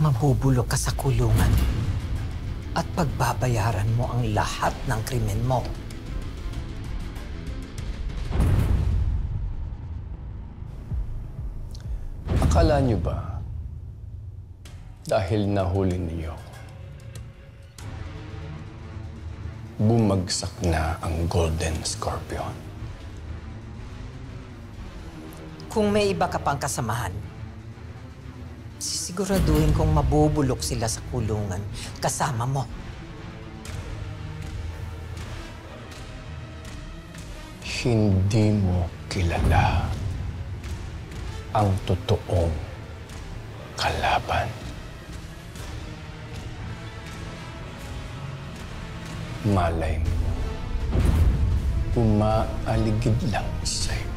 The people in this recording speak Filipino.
Mabubulok ka sa kulungan at pagbabayaran mo ang lahat ng krimen mo. Akala niyo ba, dahil nahuli niyo ako, bumagsak na ang Golden Scorpion? Kung may iba ka pang kasamahan, sisiguraduhin kong mabubulok sila sa kulungan kasama mo. Hindi mo kilala ang totoong kalaban. Malay mo, umaaligid lang sa'yo.